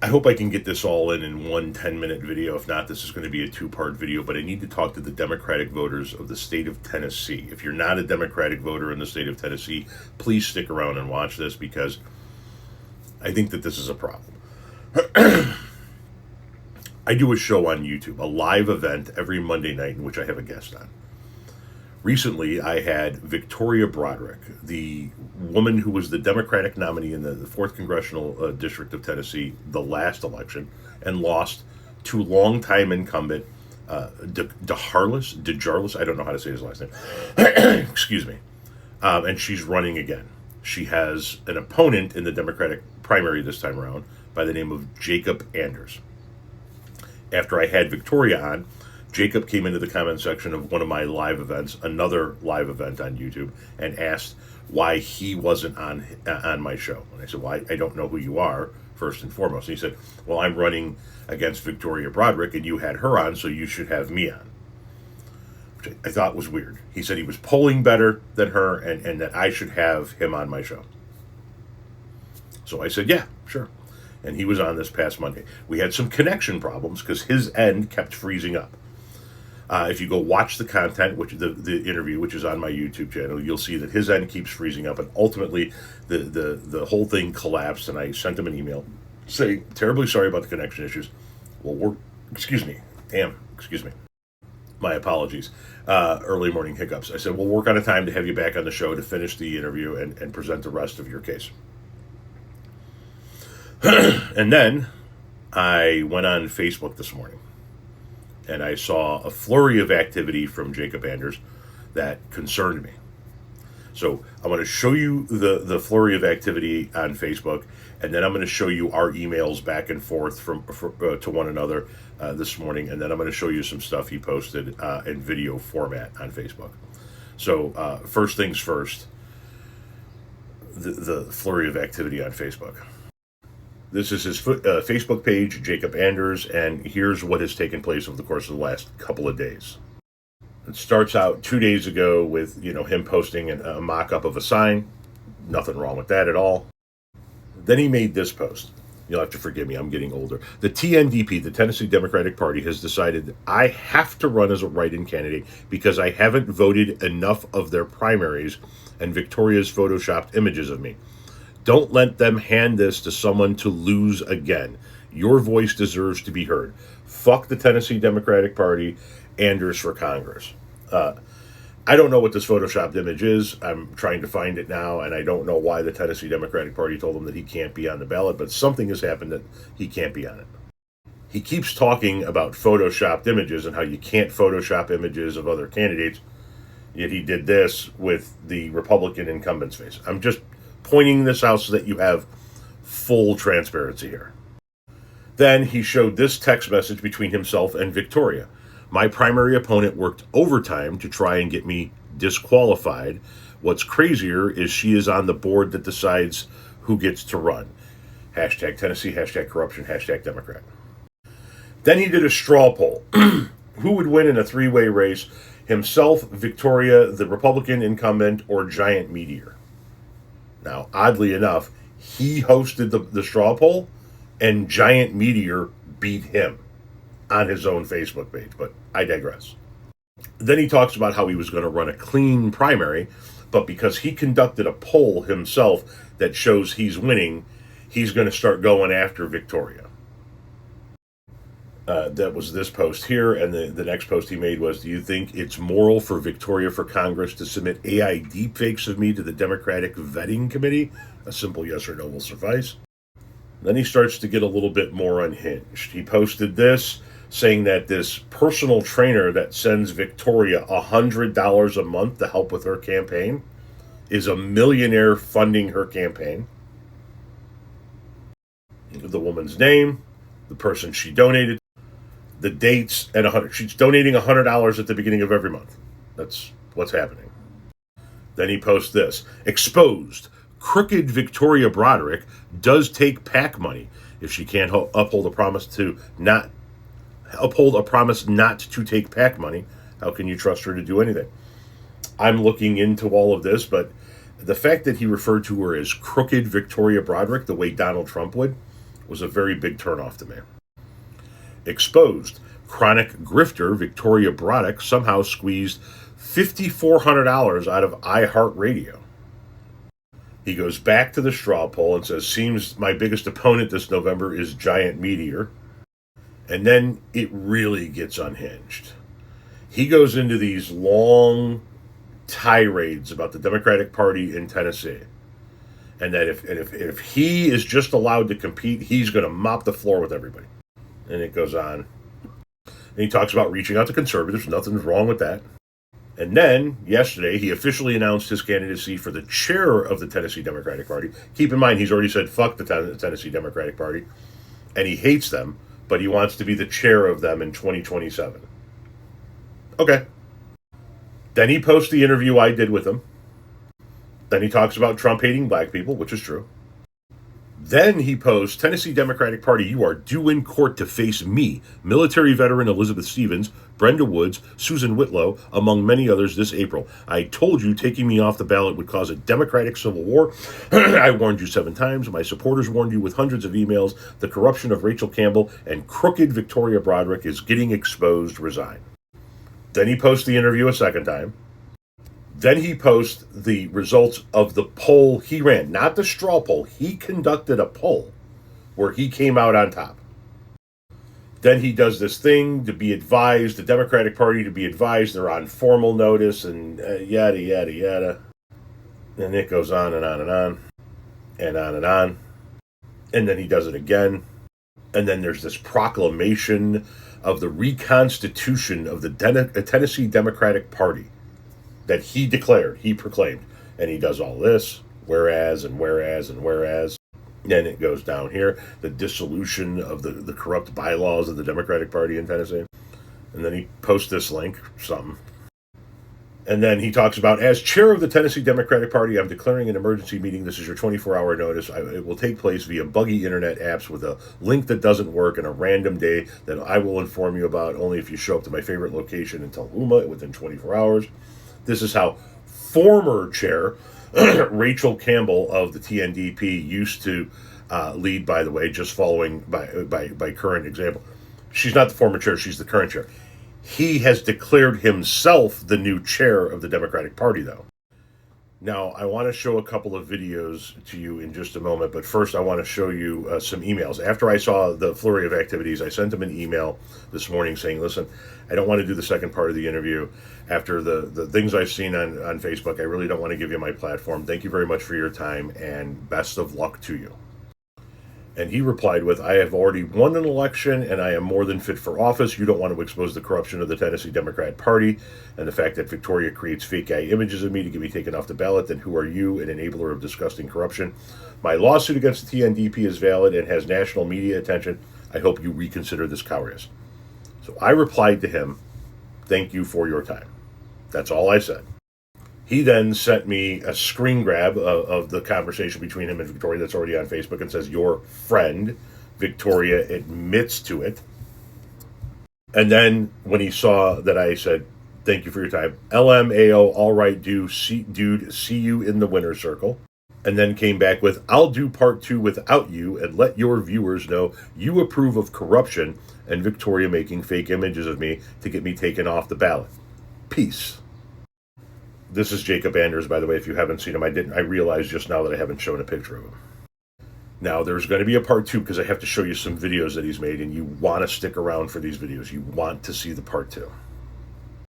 I hope I can get this all in one 10-minute video. If not, this is going to be a two-part video, but I need to talk to the Democratic voters of the state of Tennessee. If you're not a Democratic voter in the state of Tennessee, please stick around and watch this, because I think that this is a problem. I do a show on YouTube, a live event every Monday night in which I have a guest on. Recently, I had Victoria Broadick, the woman who was the Democratic nominee in the 4th Congressional District of Tennessee, the last election, and lost to longtime incumbent DeJarlis. I don't know how to say his last name. Excuse me. And she's running again. She has an opponent in the Democratic primary this time around by the name of Jacob Anders. After I had Victoria on, Jacob came into the comment section of one of my live events, another live event on YouTube, and asked why he wasn't on my show. And I said, well, I don't know who you are, first and foremost. And he said, well, I'm running against Victoria Broadick, and you had her on, so you should have me on. Which I thought was weird. He said he was polling better than her, and that I should have him on my show. So I said, yeah, sure. And he was on this past Monday. We had some connection problems because his end kept freezing up. If you go watch the content, which the interview, which is on my YouTube channel, you'll see that his end keeps freezing up, and ultimately the whole thing collapsed. And I sent him an email saying, terribly sorry about the connection issues. Well, excuse me. My apologies. Early morning hiccups. I said, we'll work on a time to have you back on the show to finish the interview and present the rest of your case. And then I went on Facebook this morning, and I saw a flurry of activity from Jacob Anders that concerned me. So I'm going to show you the flurry of activity on Facebook, and then I'm going to show you our emails back and forth to one another this morning, and then I'm going to show you some stuff he posted in video format on Facebook. So first things first, the flurry of activity on Facebook. This is his Facebook page, Jacob Anders, and here's what has taken place over the course of the last couple of days. It starts out 2 days ago with him posting a mock-up of a sign. Nothing wrong with that at all. Then he made this post. You'll have to forgive me, I'm getting older. The TNDP, the Tennessee Democratic Party, has decided that I have to run as a write-in candidate because I haven't voted enough of their primaries and Victoria's photoshopped images of me. Don't let them hand this to someone to lose again. Your voice deserves to be heard. Fuck the Tennessee Democratic Party. Anders for Congress. I don't know what this photoshopped image is. I'm trying to find it now, and I don't know why the Tennessee Democratic Party told him that he can't be on the ballot, but something has happened that he can't be on it. He keeps talking about photoshopped images and how you can't Photoshop images of other candidates, yet he did this with the Republican incumbent's face. I'm just pointing this out so that you have full transparency here. Then he showed this text message between himself and Victoria. My primary opponent worked overtime to try and get me disqualified. What's crazier is she is on the board that decides who gets to run. Hashtag Tennessee, hashtag corruption, hashtag Democrat. Then he did a straw poll. Who would win in a three-way race? Himself, Victoria, the Republican incumbent, or Giant Meteor? Now, oddly enough, he hosted the straw poll, and Giant Meteor beat him on his own Facebook page, but I digress. Then he talks about how he was going to run a clean primary, but because he conducted a poll himself that shows he's winning, he's going to start going after Victoria. That was this post here, and the next post he made was, do you think it's moral for Victoria for Congress to submit AI deepfakes of me to the Democratic Vetting Committee? A simple yes or no will suffice. Then he starts to get a little bit more unhinged. He posted this, saying that this personal trainer that sends Victoria $100 a month to help with her campaign is a millionaire funding her campaign. The woman's name, the person she donated, the dates, and she's donating $100 at the beginning of every month. That's what's happening. Then he posts this. Exposed. Crooked Victoria Broadick does take PAC money. If she can't uphold a promise not to take PAC money, how can you trust her to do anything? I'm looking into all of this, but the fact that he referred to her as Crooked Victoria Broadick, the way Donald Trump would, was a very big turnoff to me. Exposed. Chronic grifter Victoria Broadick somehow squeezed $5,400 out of iHeartRadio. He goes back to the straw poll and says, seems my biggest opponent this November is Giant Meteor. And then it really gets unhinged. He goes into these long tirades about the Democratic Party in Tennessee. And that if he is just allowed to compete, he's going to mop the floor with everybody. And it goes on. And he talks about reaching out to conservatives. Nothing's wrong with that. And then, yesterday, he officially announced his candidacy for the chair of the Tennessee Democratic Party. Keep in mind, he's already said fuck the Tennessee Democratic Party. And he hates them, but he wants to be the chair of them in 2027. Okay. Then he posts the interview I did with him. Then he talks about Trump hating black people, which is true. Then he posts, Tennessee Democratic Party, you are due in court to face me, military veteran Elizabeth Stevens, Brenda Woods, Susan Whitlow, among many others this April. I told you taking me off the ballot would cause a Democratic civil war. I warned you 7 times. My supporters warned you with hundreds of emails. The corruption of Rachel Campbell and crooked Victoria Broadick is getting exposed. Resign. Then he posts the interview a second time. Then he posts the results of the poll he ran, not the straw poll. He conducted a poll where he came out on top. Then he does this thing to be advised, the Democratic Party to be advised, they're on formal notice and yada, yada, yada. And it goes on and on and on and on and on. And then he does it again. And then there's this proclamation of the reconstitution of the Tennessee Democratic Party that he declared, he proclaimed. And he does all this, whereas and whereas and whereas. Then it goes down here, the dissolution of the corrupt bylaws of the Democratic Party in Tennessee. And then he posts this link, something. And then he talks about, as chair of the Tennessee Democratic Party, I'm declaring an emergency meeting. This is your 24-hour notice. It will take place via buggy internet apps with a link that doesn't work and a random day that I will inform you about only if you show up to my favorite location in Tullahoma within 24 hours. This is how former chair Rachel Campbell of the TNDP used to lead, by the way, just following by current example. She's not the former chair, she's the current chair. He has declared himself the new chair of the Democratic Party, though. Now, I want to show a couple of videos to you in just a moment, but first I want to show you some emails. After I saw the flurry of activities, I sent him an email this morning saying, listen, I don't want to do the second part of the interview. After the things I've seen on Facebook, I really don't want to give you my platform. Thank you very much for your time, and best of luck to you. And he replied with, I have already won an election and I am more than fit for office. You don't want to expose the corruption of the Tennessee Democrat Party and the fact that Victoria creates fake guy images of me to get me taken off the ballot. Then who are you, an enabler of disgusting corruption? My lawsuit against the TNDP is valid and has national media attention. I hope you reconsider this cowardice. So I replied to him, thank you for your time. That's all I said. He then sent me a screen grab of the conversation between him and Victoria that's already on Facebook and says, your friend, Victoria, admits to it. And then when he saw that I said, thank you for your time, LMAO, all right, dude, see you in the winner's circle. And then came back with, I'll do part 2 without you and let your viewers know you approve of corruption and Victoria making fake images of me to get me taken off the ballot. Peace. This is Jacob Anders, by the way, if you haven't seen him. I realized just now that I haven't shown a picture of him. Now, there's going to be a part 2 because I have to show you some videos that he's made, and you want to stick around for these videos. You want to see the part 2.